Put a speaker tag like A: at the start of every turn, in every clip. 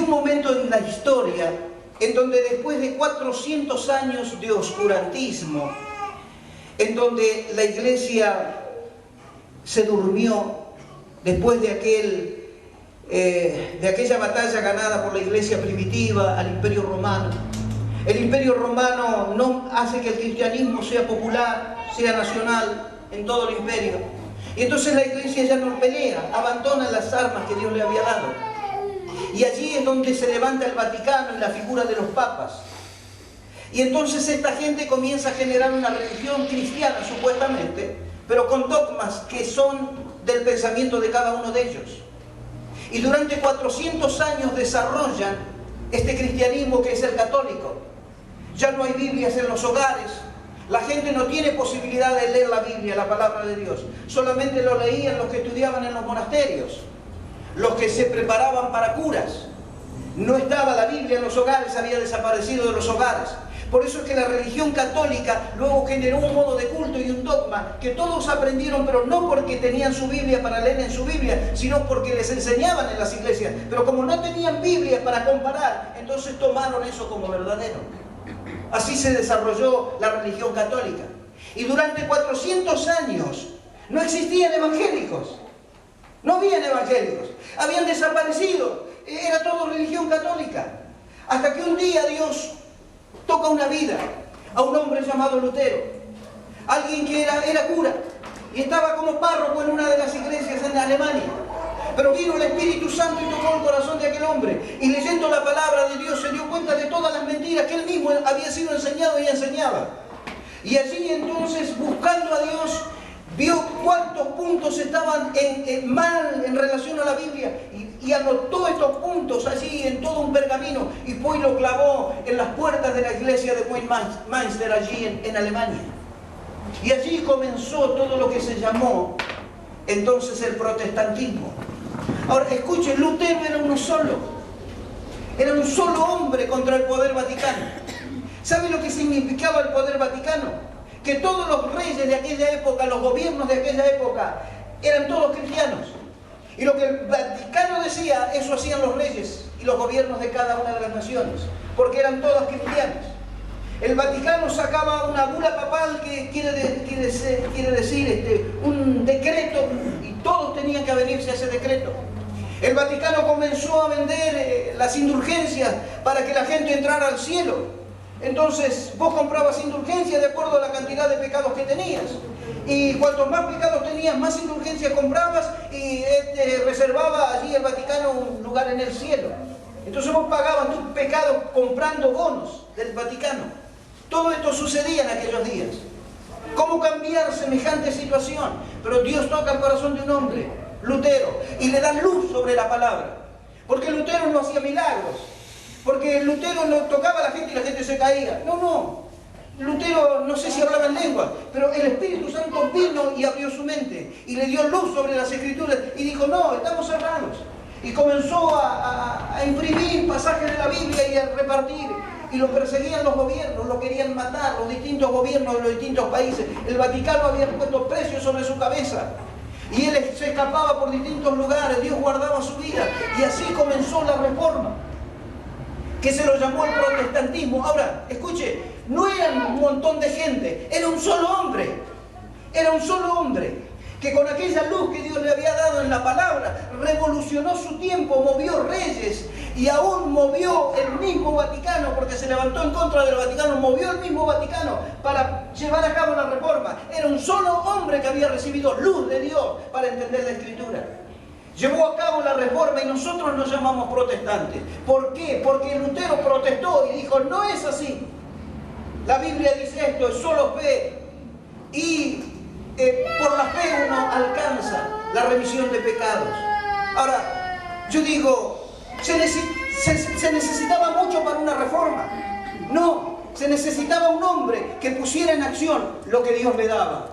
A: un momento en la historia en donde después de 400 años de oscurantismo, en donde la iglesia se durmió después de aquella batalla ganada por la iglesia primitiva al Imperio Romano. El Imperio Romano no hace que el cristianismo sea popular, sea nacional en todo el imperio. Y entonces la iglesia ya no pelea, abandona las armas que Dios le había dado. Y allí es donde se levanta el Vaticano y la figura de los papas. Y entonces esta gente comienza a generar una religión cristiana, supuestamente, pero con dogmas que son del pensamiento de cada uno de ellos. Y durante 400 años desarrollan este cristianismo que es el católico. Ya no hay Biblias en los hogares. La gente no tiene posibilidad de leer la Biblia, la palabra de Dios. Solamente lo leían los que estudiaban en los monasterios, los que se preparaban para curas. No estaba la Biblia en los hogares, había desaparecido de los hogares. Por eso es que la religión católica luego generó un modo de culto y un dogma que todos aprendieron, pero no porque tenían su Biblia para leer en su Biblia, sino porque les enseñaban en las iglesias. Pero como no tenían Biblia para comparar, entonces tomaron eso como verdadero. Así se desarrolló la religión católica. Y durante 400 años no existían evangélicos. No habían evangélicos. Habían desaparecido. Era todo religión católica. Hasta que un día Dios toca una vida a un hombre llamado Lutero. Alguien que era cura y estaba como párroco en una de las iglesias en Alemania. Pero vino el Espíritu Santo y tocó el corazón de aquel hombre. Y leyendo la palabra de Dios se dio cuenta de todas las mentiras que él mismo había sido enseñado y enseñaba. Y allí entonces, buscando a Dios, vio cuántos puntos estaban mal en relación a la Biblia. Y anotó estos puntos allí en todo un pergamino. Y fue y lo clavó en las puertas de la iglesia de Westminster, allí en Alemania. Y allí comenzó todo lo que se llamó entonces el protestantismo. Ahora, escuchen, Lutero era uno solo. Era un solo hombre contra el poder vaticano. ¿Sabe lo que significaba el poder vaticano? Que todos los reyes de aquella época, los gobiernos de aquella época, eran todos cristianos. Y lo que el Vaticano decía, eso hacían los reyes y los gobiernos de cada una de las naciones, porque eran todas cristianas. El Vaticano sacaba una bula papal que quiere decir un decreto, y todos tenían que adherirse a ese decreto. El Vaticano comenzó a vender las indulgencias para que la gente entrara al cielo. Entonces vos comprabas indulgencia de acuerdo a la cantidad de pecados que tenías. Y cuantos más pecados tenías, más indulgencia comprabas y reservaba allí el Vaticano un lugar en el cielo. Entonces vos pagabas tus pecados comprando bonos del Vaticano. Todo esto sucedía en aquellos días. ¿Cómo cambiar semejante situación? Pero Dios toca el corazón de un hombre, Lutero, y le da luz sobre la palabra. Porque Lutero no hacía milagros. Porque Lutero no tocaba a la gente y la gente se caía. No. Lutero no sé si hablaba en lengua, pero el Espíritu Santo vino y abrió su mente y le dio luz sobre las Escrituras y dijo, no, estamos cerrados. Y comenzó a imprimir pasajes de la Biblia y a repartir. Y lo perseguían los gobiernos, lo querían matar, los distintos gobiernos de los distintos países. El Vaticano había puesto precios sobre su cabeza. Y él se escapaba por distintos lugares, Dios guardaba su vida. Y así comenzó la reforma, que se lo llamó el protestantismo. Ahora, escuche, no eran un montón de gente, era un solo hombre. Era un solo hombre que con aquella luz que Dios le había dado en la palabra, revolucionó su tiempo, movió reyes y aún movió el mismo Vaticano, porque se levantó en contra del Vaticano, movió el mismo Vaticano para llevar a cabo la reforma. Era un solo hombre que había recibido luz de Dios para entender la Escritura. Llevó a cabo la reforma y nosotros nos llamamos protestantes. ¿Por qué? Porque Lutero protestó y dijo, no es así. La Biblia dice esto, es solo fe. Y por la fe uno alcanza la remisión de pecados. Ahora, yo digo, ¿se necesitaba mucho para una reforma? No, se necesitaba un hombre que pusiera en acción lo que Dios le daba.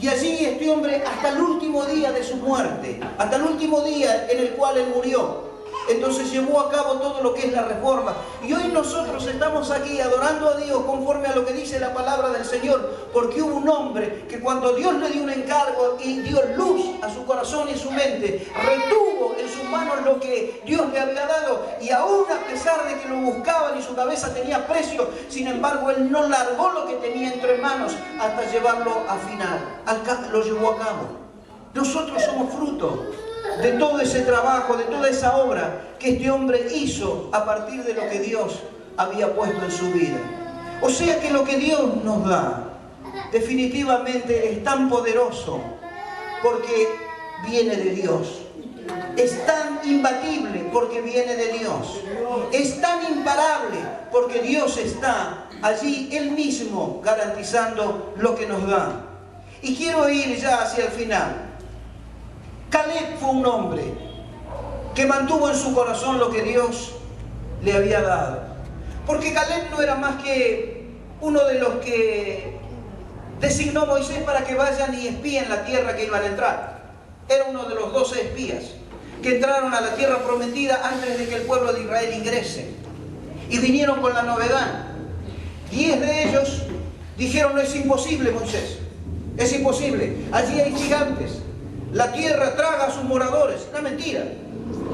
A: Y allí este hombre, hasta el último día de su muerte, hasta el último día en el cual él murió, Entonces llevó a cabo todo lo que es la reforma. Y hoy nosotros estamos aquí adorando a Dios conforme a lo que dice la palabra del Señor, porque hubo un hombre que cuando Dios le dio un encargo y dio luz a su corazón y su mente, retuvo en sus manos lo que Dios le había dado, y aún a pesar de que lo buscaban y su cabeza tenía precio, sin embargo él no largó lo que tenía entre manos hasta llevarlo a final. Lo llevó a cabo. Nosotros somos fruto de todo ese trabajo, de toda esa obra que este hombre hizo a partir de lo que Dios había puesto en su vida. O sea que lo que Dios nos da definitivamente es tan poderoso porque viene de Dios. Es tan imbatible porque viene de Dios. Es tan imparable porque Dios está allí Él mismo garantizando lo que nos da. Y quiero ir ya hacia el final. Caleb fue un hombre que mantuvo en su corazón lo que Dios le había dado. Porque Caleb no era más que uno de los que designó Moisés para que vayan y espíen la tierra que iban a entrar. Era uno de los 12 espías que entraron a la tierra prometida antes de que el pueblo de Israel ingrese. Y vinieron con la novedad. 10 de ellos dijeron: no, es imposible, Moisés. Es imposible. Allí hay gigantes. La tierra traga a sus moradores. Una mentira.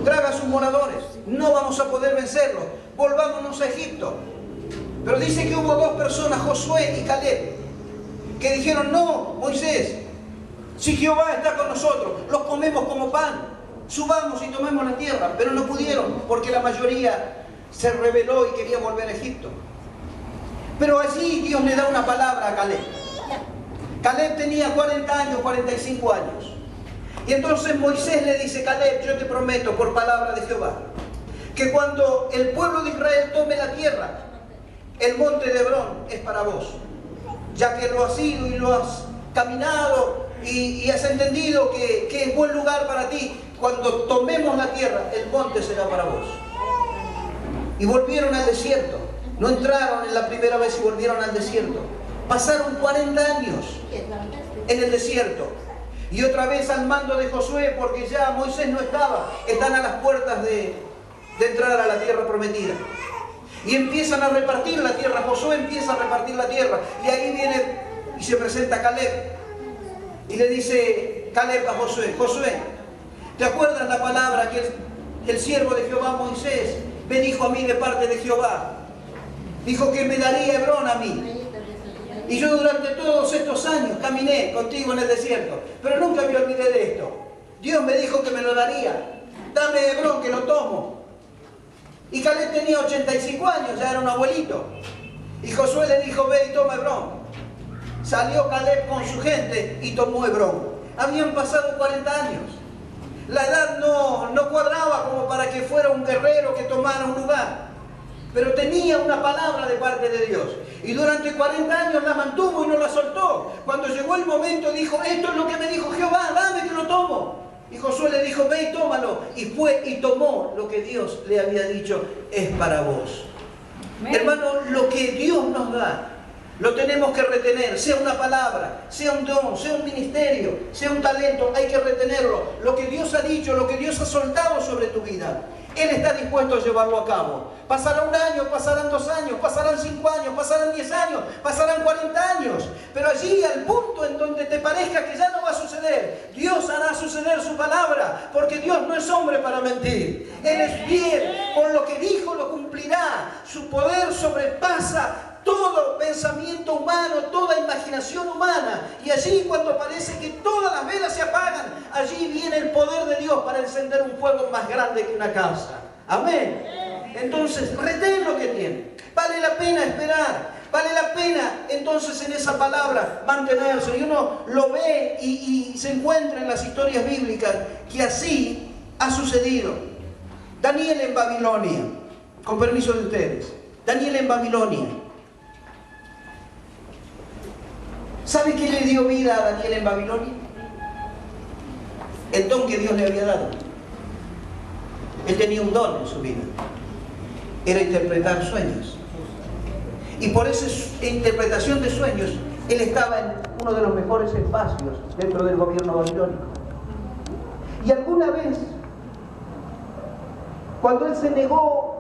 A: Traga a sus moradores. No vamos a poder vencerlos. Volvámonos a Egipto. Pero dice que hubo 2 personas, Josué y Caleb, que dijeron: no, Moisés, si Jehová está con nosotros, los comemos como pan. Subamos y tomemos la tierra. Pero no pudieron, porque la mayoría se rebeló y quería volver a Egipto. Pero allí Dios le da una palabra a Caleb. Caleb tenía 40 años, 45 años. Y entonces Moisés le dice: Caleb, yo te prometo por palabra de Jehová, que cuando el pueblo de Israel tome la tierra, el monte de Hebrón es para vos. Ya que lo has ido y lo has caminado y has entendido que es buen lugar para ti, cuando tomemos la tierra, el monte será para vos. Y volvieron al desierto. No entraron en la primera vez y volvieron al desierto. Pasaron 40 años en el desierto. Y otra vez al mando de Josué, porque ya Moisés no estaba. Están a las puertas de entrar a la tierra prometida. Y empiezan a repartir la tierra. Josué empieza a repartir la tierra. Y ahí viene y se presenta Caleb. Y le dice Caleb a Josué: Josué, ¿te acuerdas la palabra que el siervo de Jehová, Moisés, me dijo a mí de parte de Jehová? Dijo que me daría Hebrón a mí. Y yo durante todos estos años caminé contigo en el desierto, pero nunca me olvidé de esto. Dios me dijo que me lo daría. Dame Hebrón, que lo tomo. Y Caleb tenía 85 años, ya era un abuelito. Y Josué le dijo: ve y toma Hebrón. Salió Caleb con su gente y tomó Hebrón. Habían pasado 40 años. La edad no cuadraba como para que fuera un guerrero que tomara un lugar. Pero tenía una palabra de parte de Dios. Y durante 40 años la mantuvo y no la soltó. Cuando llegó el momento dijo: esto es lo que me dijo Jehová, dame que lo tomo. Y Josué le dijo: ve y tómalo. Y fue y tomó lo que Dios le había dicho: es para vos. Hermano, lo que Dios nos da, lo tenemos que retener. Sea una palabra, sea un don, sea un ministerio, sea un talento, hay que retenerlo. Lo que Dios ha dicho, lo que Dios ha soltado sobre tu vida, Él está dispuesto a llevarlo a cabo. Pasará un año, pasarán 2 años, pasarán 5 años, pasarán 10 años, pasarán 40 años. Pero allí, al punto en donde te parezca que ya no va a suceder, Dios hará suceder su palabra, porque Dios no es hombre para mentir. Él es fiel, con lo que dijo lo cumplirá. Su poder sobrepasa todo pensamiento humano, toda imaginación humana. Y allí, cuando parece que todas las velas se apagan, allí viene el poder de Dios para encender un fuego más grande que una casa. Amén. Entonces, retén lo que tiene. Vale la pena esperar. Vale la pena, entonces, en esa palabra mantenerse. Y uno lo ve y se encuentra en las historias bíblicas que así ha sucedido. Daniel en Babilonia, con permiso de ustedes. Daniel en Babilonia. ¿Sabe qué le dio vida a Daniel en Babilonia? El don que Dios le había dado. Él tenía un don en su vida. Era interpretar sueños. Y por esa interpretación de sueños, él estaba en uno de los mejores espacios dentro del gobierno babilónico. Y alguna vez cuando él se negó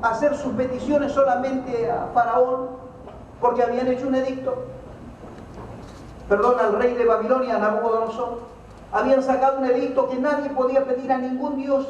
A: a hacer sus peticiones solamente a Faraón, porque habían hecho un edicto, al rey de Babilonia, Nabucodonosor, habían sacado un edicto que nadie podía pedir a ningún dios